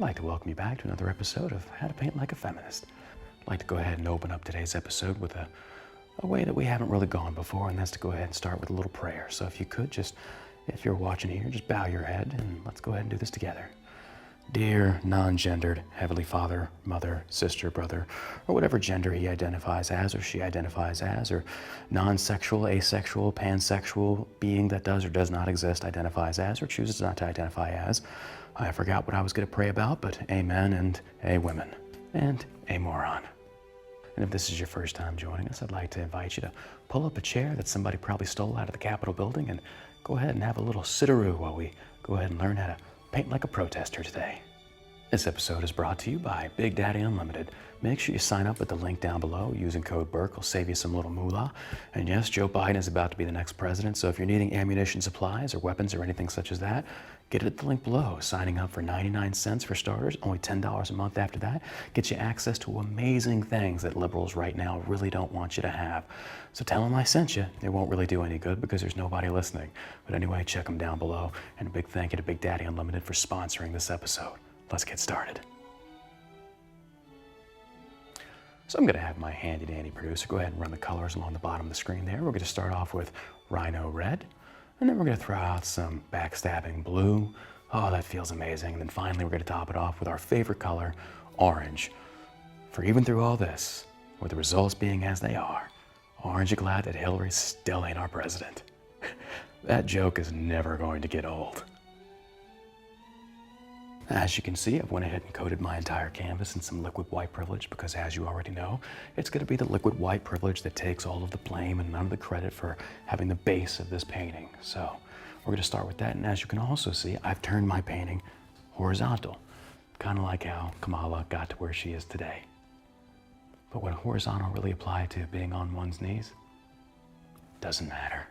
like to welcome you back to another episode of How to Paint Like a Feminist. I'd like to go ahead and open up today's episode with a way that we haven't really gone before, and that's to go ahead and start with a little prayer. So if you could if you're watching here, just bow your head and let's go ahead and do this together. Dear non-gendered Heavenly Father, Mother, Sister, Brother, or whatever gender he identifies as or she identifies as, or non-sexual, asexual, pansexual being that does or does not exist identifies as or chooses not to identify as. I forgot what I was going to pray about, but amen and a women and a moron. And if this is your first time joining us, I'd like to invite you to pull up a chair that somebody probably stole out of the Capitol building and go ahead and have a little sit-a-roo while we go ahead and learn how to paint like a protester today. This episode is brought to you by Big Daddy Unlimited. Make sure you sign up at the link down below. Using code BURK will save you some little moolah. And yes, Joe Biden is about to be the next president, so if you're needing ammunition supplies or weapons or anything such as that, get it at the link below. Signing up for 99 cents for starters, only $10 a month after that, gets you access to amazing things that liberals right now really don't want you to have. So tell them I sent you. It won't really do any good because there's nobody listening. But anyway, check them down below. And a big thank you to Big Daddy Unlimited for sponsoring this episode. Let's get started. So I'm going to have my handy-dandy producer go ahead and run the colors along the bottom of the screen there. We're going to start off with Rhino Red, and then we're going to throw out some backstabbing blue. Oh, that feels amazing. And then finally, we're going to top it off with our favorite color, orange. For even through all this, with the results being as they are, aren't you glad that Hillary still ain't our president? That joke is never going to get old. As you can see, I've went ahead and coated my entire canvas in some liquid white privilege because, as you already know, it's going to be the liquid white privilege that takes all of the blame and none of the credit for having the base of this painting. So we're going to start with that, and as you can also see, I've turned my painting horizontal, kind of like how Kamala got to where she is today. But what horizontal really apply to being on one's knees? Doesn't matter.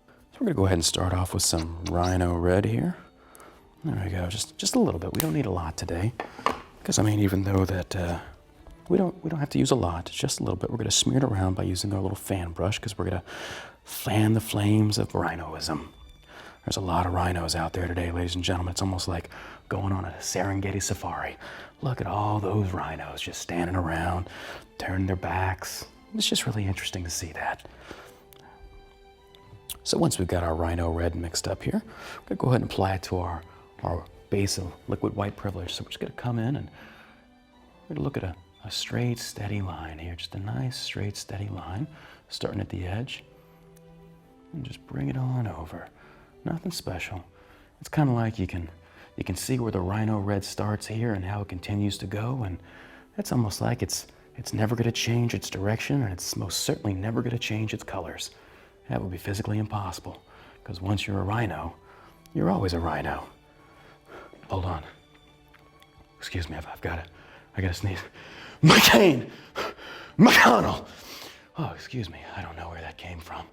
So we're going to go ahead and start off with some Rhino Red here. There we go, just a little bit. We don't need a lot today, because I mean, even though that we don't have to use a lot, just a little bit. We're going to smear it around by using our little fan brush, because we're going to fan the flames of rhinoism. There's a lot of rhinos out there today, ladies and gentlemen. It's almost like going on a Serengeti safari. Look at all those rhinos just standing around, turning their backs. It's just really interesting to see that. So once we've got our Rhino Red mixed up here, we're going to go ahead and apply it to our base of liquid white privilege. So we're just going to come in and we're going to look at a straight, steady line here. Just a nice, straight, steady line, starting at the edge. And just bring it on over. Nothing special. It's kind of like you can see where the Rhino Red starts here and how it continues to go. And it's almost like it's never going to change its direction, and it's most certainly never going to change its colors. That would be physically impossible, because once you're a rhino, you're always a rhino. Hold on. Excuse me, I gotta sneeze. McCain! McConnell! Oh, excuse me, I don't know where that came from,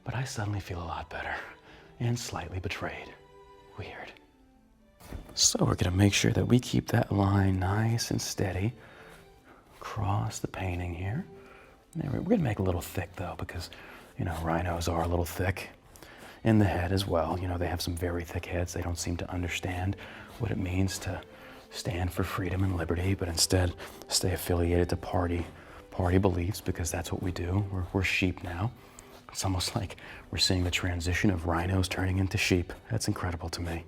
but I suddenly feel a lot better and slightly betrayed. Weird. So we're gonna make sure that we keep that line nice and steady across the painting here. We're gonna make it a little thick though, because you know, rhinos are a little thick in the head as well. You know, they have some very thick heads. They don't seem to understand what it means to stand for freedom and liberty, but instead stay affiliated to party beliefs, because that's what we do. We're sheep now. It's almost like we're seeing the transition of rhinos turning into sheep. That's incredible to me.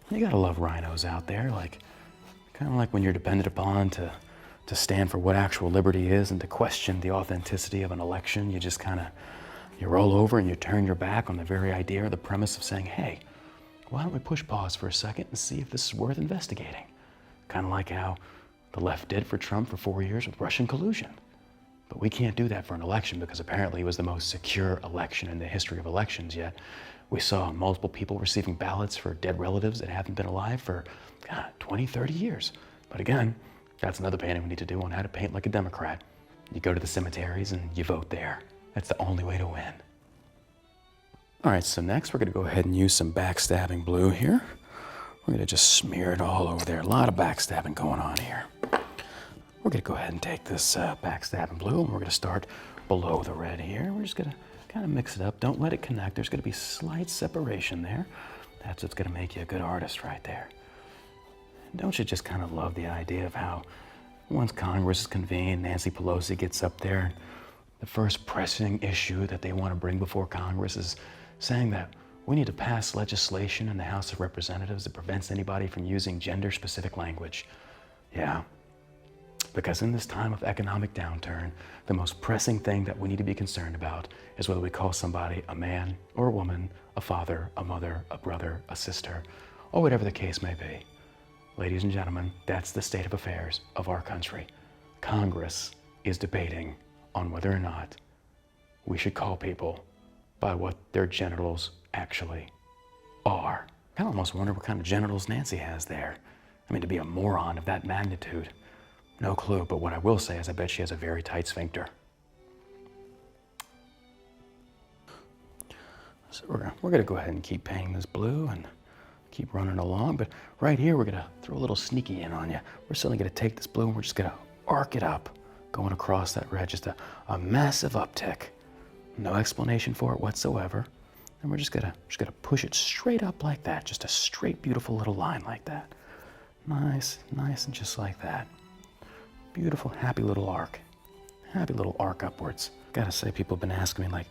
You gotta love rhinos out there, kind of like when you're dependent upon to stand for what actual liberty is and to question the authenticity of an election. You just you roll over and you turn your back on the very idea or the premise of saying, hey, why don't we push pause for a second and see if this is worth investigating? Kind of like how the left did for Trump for 4 years with Russian collusion. But we can't do that for an election, because apparently it was the most secure election in the history of elections, yet we saw multiple people receiving ballots for dead relatives that haven't been alive for 20, 30 years. But again, that's another painting we need to do on how to paint like a Democrat. You go to the cemeteries and you vote there. That's the only way to win. All right, so next we're gonna go ahead and use some backstabbing blue here. We're gonna just smear it all over there. A lot of backstabbing going on here. We're gonna go ahead and take this backstabbing blue, and we're gonna start below the red here. We're just gonna kind of mix it up. Don't let it connect. There's gonna be slight separation there. That's what's gonna make you a good artist right there. Don't you just kind of love the idea of how once Congress is convened, Nancy Pelosi gets up there, and the first pressing issue that they want to bring before Congress is saying that we need to pass legislation in the House of Representatives that prevents anybody from using gender-specific language. Yeah, because in this time of economic downturn, the most pressing thing that we need to be concerned about is whether we call somebody a man or a woman, a father, a mother, a brother, a sister, or whatever the case may be. Ladies and gentlemen, that's the state of affairs of our country. Congress is debating on whether or not we should call people by what their genitals actually are. I almost wonder what kind of genitals Nancy has there. I mean, to be a moron of that magnitude. No clue, but what I will say is I bet she has a very tight sphincter. So we're gonna go ahead and keep painting this blue and keep running along, but right here we're gonna throw a little sneaky in on you. We're suddenly gonna take this blue and we're just gonna arc it up, going across that red, just a massive uptick. No explanation for it whatsoever. And we're just gonna push it straight up like that, just a straight, beautiful little line like that. Nice, nice, and just like that. Beautiful, happy little arc. Happy little arc upwards. Gotta say, people have been asking me like,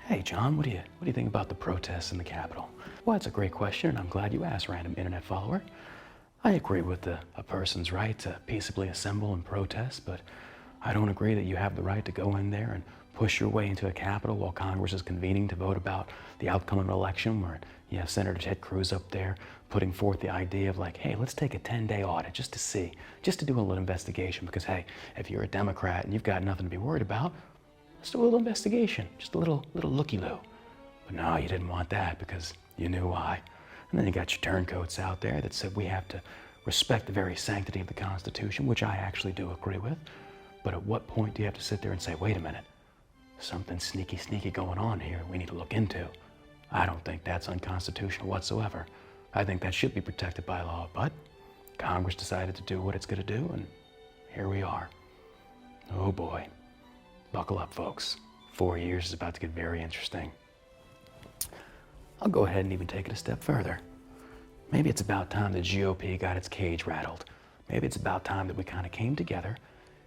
hey John, what do you think about the protests in the Capitol? Well, that's a great question, and I'm glad you asked, random internet follower. I agree with a person's right to peaceably assemble and protest, but I don't agree that you have the right to go in there and push your way into a Capitol while Congress is convening to vote about the outcome of an election, where you have Senator Ted Cruz up there putting forth the idea of like, hey, let's take a 10-day audit just to do a little investigation, because hey, if you're a Democrat and you've got nothing to be worried about, let's do a little investigation, just a little looky-loo. But no, you didn't want that because you knew why. And then you got your turncoats out there that said we have to respect the very sanctity of the Constitution, which I actually do agree with. But at what point do you have to sit there and say, wait a minute, something sneaky going on here we need to look into? I don't think that's unconstitutional whatsoever. I think that should be protected by law, but Congress decided to do what it's gonna do, and here we are. Oh boy, buckle up folks. 4 years is about to get very interesting. I'll go ahead and even take it a step further. Maybe it's about time the GOP got its cage rattled. Maybe it's about time that we kind of came together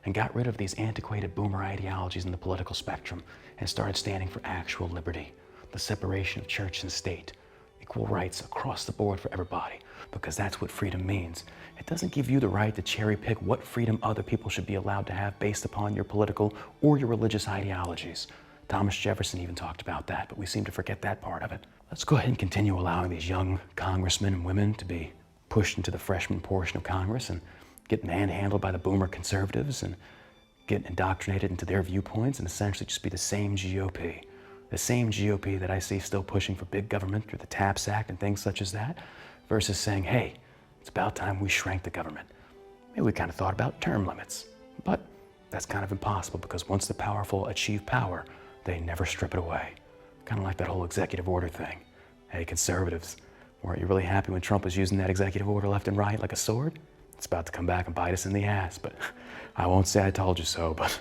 and got rid of these antiquated boomer ideologies in the political spectrum and started standing for actual liberty, the separation of church and state, equal rights across the board for everybody, because that's what freedom means. It doesn't give you the right to cherry pick what freedom other people should be allowed to have based upon your political or your religious ideologies. Thomas Jefferson even talked about that, but we seem to forget that part of it. Let's go ahead and continue allowing these young congressmen and women to be pushed into the freshman portion of Congress and get manhandled by the boomer conservatives and get indoctrinated into their viewpoints and essentially just be the same GOP. The same GOP that I see still pushing for big government through the TAPS Act and things such as that, versus saying, hey, it's about time we shrank the government. Maybe we kind of thought about term limits, but that's kind of impossible because once the powerful achieve power, they never strip it away. Kind of like that whole executive order thing. Hey, conservatives, weren't you really happy when Trump was using that executive order left and right like a sword? It's about to come back and bite us in the ass, but I won't say I told you so, but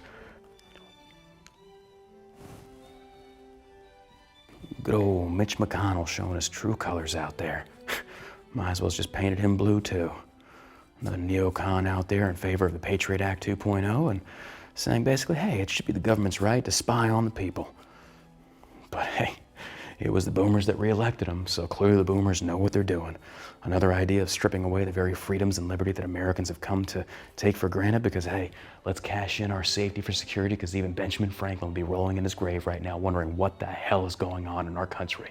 good old Mitch McConnell showing his true colors out there. Might as well just painted him blue too. Another neocon out there in favor of the Patriot Act 2.0 and saying basically, hey, it should be the government's right to spy on the people. But hey, it was the boomers that reelected him, so clearly the boomers know what they're doing. Another idea of stripping away the very freedoms and liberty that Americans have come to take for granted because, hey, let's cash in our safety for security because even Benjamin Franklin will be rolling in his grave right now wondering what the hell is going on in our country.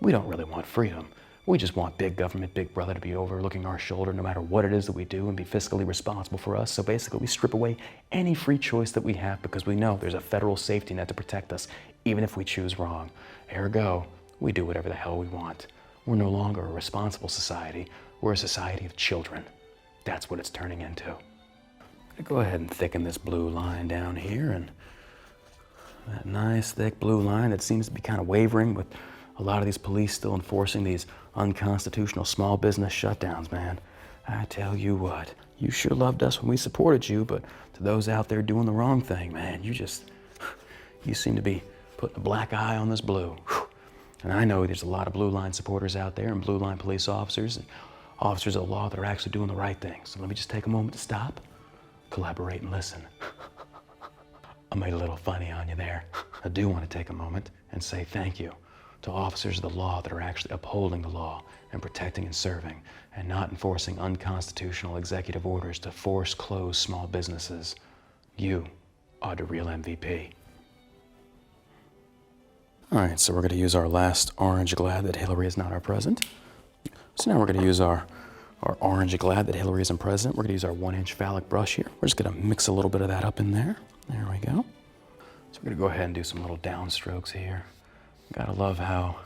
We don't really want freedom. We just want big government, big brother to be overlooking our shoulder no matter what it is that we do and be fiscally responsible for us. So basically we strip away any free choice that we have because we know there's a federal safety net to protect us, even if we choose wrong. Ergo, we do whatever the hell we want. We're no longer a responsible society. We're a society of children. That's what it's turning into. I'm gonna go ahead and thicken this blue line down here, and that nice thick blue line that seems to be kind of wavering with a lot of these police still enforcing these unconstitutional small business shutdowns, man. I tell you what, you sure loved us when we supported you, but to those out there doing the wrong thing, man, you seem to be putting a black eye on this blue. And I know there's a lot of Blue Line supporters out there and Blue Line police officers and officers of the law that are actually doing the right thing. So let me just take a moment to stop, collaborate, and listen. I made a little funny on you there. I do want to take a moment and say thank you to officers of the law that are actually upholding the law and protecting and serving and not enforcing unconstitutional executive orders to force close small businesses. You are the real MVP. All right, so we're going to use our last orange glad that Hillary is not our president. So now we're going to use our orange glad that Hillary isn't president. We're going to use our 1-inch phallic brush here. We're just going to mix a little bit of that up in there. There we go. So we're going to go ahead and do some little downstrokes here. Gotta love how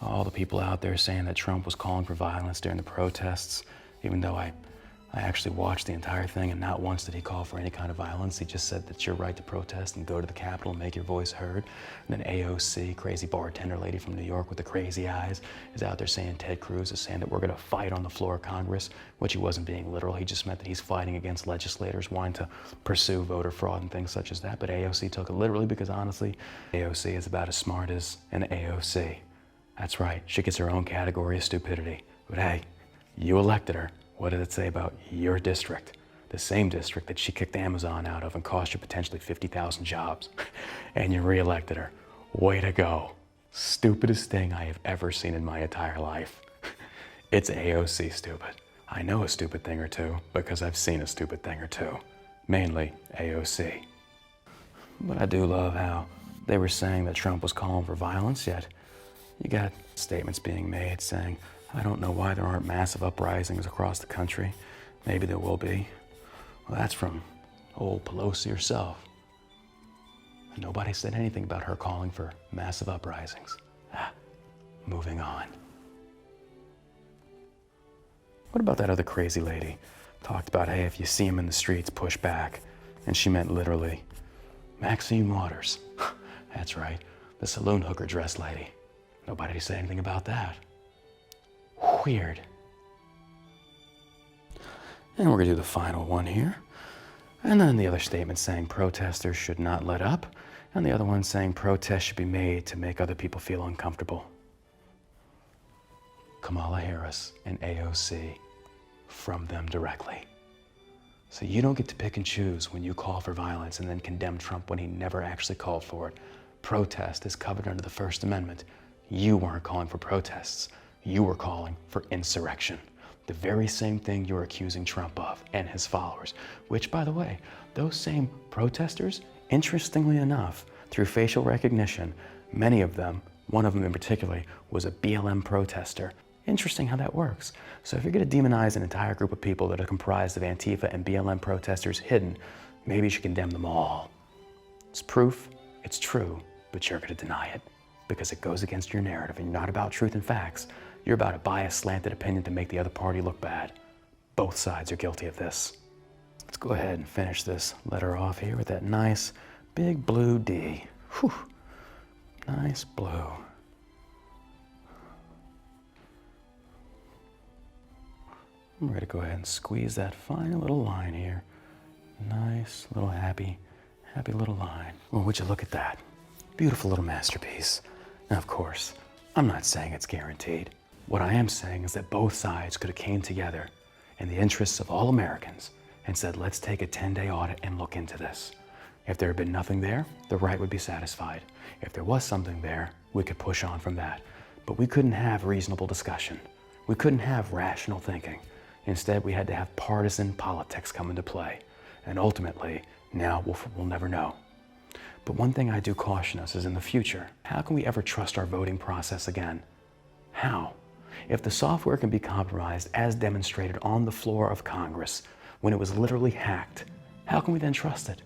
all the people out there saying that Trump was calling for violence during the protests, even though I actually watched the entire thing and not once did he call for any kind of violence. He just said that's your right to protest and go to the Capitol and make your voice heard. And then AOC, crazy bartender lady from New York with the crazy eyes, is out there saying Ted Cruz is saying that we're gonna fight on the floor of Congress, which he wasn't being literal. He just meant that he's fighting against legislators wanting to pursue voter fraud and things such as that. But AOC took it literally because honestly, AOC is about as smart as an AOC. That's right, she gets her own category of stupidity. But hey, you elected her. What did it say about your district? The same district that she kicked Amazon out of and cost you potentially 50,000 jobs. And you re-elected her. Way to go. Stupidest thing I have ever seen in my entire life. It's AOC stupid. I know a stupid thing or two because I've seen a stupid thing or two. Mainly AOC. But I do love how they were saying that Trump was calling for violence, yet you got statements being made saying, I don't know why there aren't massive uprisings across the country. Maybe there will be. Well, that's from old Pelosi herself. And nobody said anything about her calling for massive uprisings. Moving on. What about that other crazy lady? Talked about, hey, if you see him in the streets, push back. And she meant literally, Maxine Waters. That's right, the saloon hooker dress lady. Nobody said anything about that. Weird. And we're gonna do the final one here. And then the other statement saying protesters should not let up. And the other one saying protests should be made to make other people feel uncomfortable. Kamala Harris and AOC from them directly. So you don't get to pick and choose when you call for violence and then condemn Trump when he never actually called for it. Protest is covered under the First Amendment. You weren't calling for protests. You were calling for insurrection. The very same thing you're accusing Trump of and his followers, which, by the way, those same protesters, interestingly enough, through facial recognition, many of them, one of them in particular, was a BLM protester. Interesting how that works. So if you're going to demonize an entire group of people that are comprised of Antifa and BLM protesters hidden, maybe you should condemn them all. It's proof, it's true, but you're going to deny it because it goes against your narrative and you're not about truth and facts. You're about a biased, slanted opinion to make the other party look bad. Both sides are guilty of this. Let's go ahead and finish this letter off here with that nice big blue D. Whew. Nice blue. I'm ready to go ahead and squeeze that fine little line here. Nice little happy little line. Well, would you look at that? Beautiful little masterpiece. Now, of course, I'm not saying it's guaranteed. What I am saying is that both sides could have came together in the interests of all Americans and said, let's take a 10-day audit and look into this. If there had been nothing there, the right would be satisfied. If there was something there, we could push on from that. But we couldn't have reasonable discussion. We couldn't have rational thinking. Instead, we had to have partisan politics come into play. And ultimately, now we'll never know. But one thing I do caution us is in the future, how can we ever trust our voting process again? How? If the software can be compromised as demonstrated on the floor of Congress when it was literally hacked, how can we then trust it?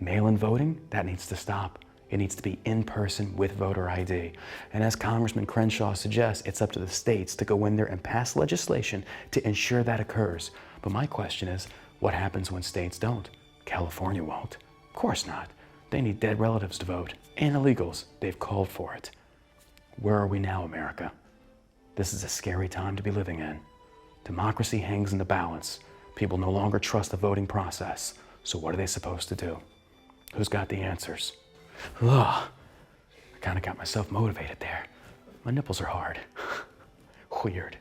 Mail-in voting, that needs to stop. It needs to be in person with voter ID. And as Congressman Crenshaw suggests, it's up to the states to go in there and pass legislation to ensure that occurs. But my question is, what happens when states don't? California won't. Of course not. They need dead relatives to vote, and illegals. They've called for it. Where are we now, America? This is a scary time to be living in. Democracy hangs in the balance. People no longer trust the voting process. So what are they supposed to do? Who's got the answers? Ugh, I kind of got myself motivated there. My nipples are hard. Weird.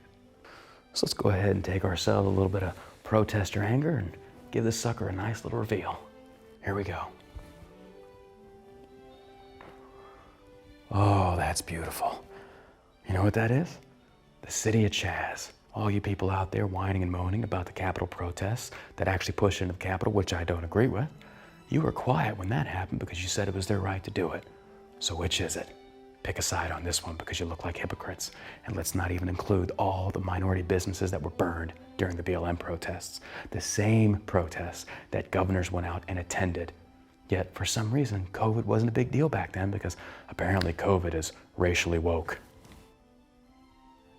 So let's go ahead and take ourselves a little bit of protester anger and give this sucker a nice little reveal. Here we go. Oh, that's beautiful. You know what that is? The city of Chaz. All you people out there whining and moaning about the Capitol protests that actually pushed into the Capitol, which I don't agree with, you were quiet when that happened because you said it was their right to do it. So which is it? Pick a side on this one because you look like hypocrites. And let's not even include all the minority businesses that were burned during the BLM protests. The same protests that governors went out and attended. Yet for some reason, COVID wasn't a big deal back then because apparently COVID is racially woke.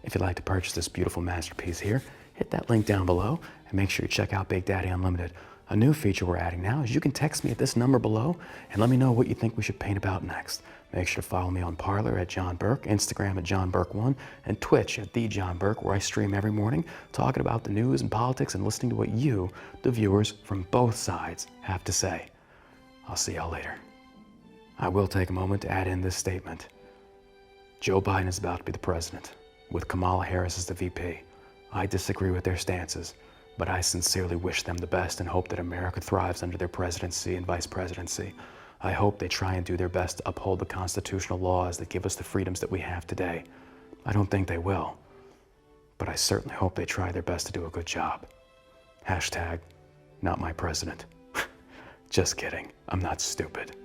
If you'd like to purchase this beautiful masterpiece here, hit that link down below and make sure you check out Big Daddy Unlimited. A new feature we're adding now is you can text me at this number below and let me know what you think we should paint about next. Make sure to follow me on Parler at John Burke, Instagram at johnburk1, and Twitch at @TheJohnBurke, where I stream every morning talking about the news and politics and listening to what you, the viewers from both sides, have to say. I'll see y'all later. I will take a moment to add in this statement. Joe Biden is about to be the president, with Kamala Harris as the VP. I disagree with their stances, but I sincerely wish them the best and hope that America thrives under their presidency and vice presidency. I hope they try and do their best to uphold the constitutional laws that give us the freedoms that we have today. I don't think they will, but I certainly hope they try their best to do a good job. Hashtag, not my president. Just kidding, I'm not stupid.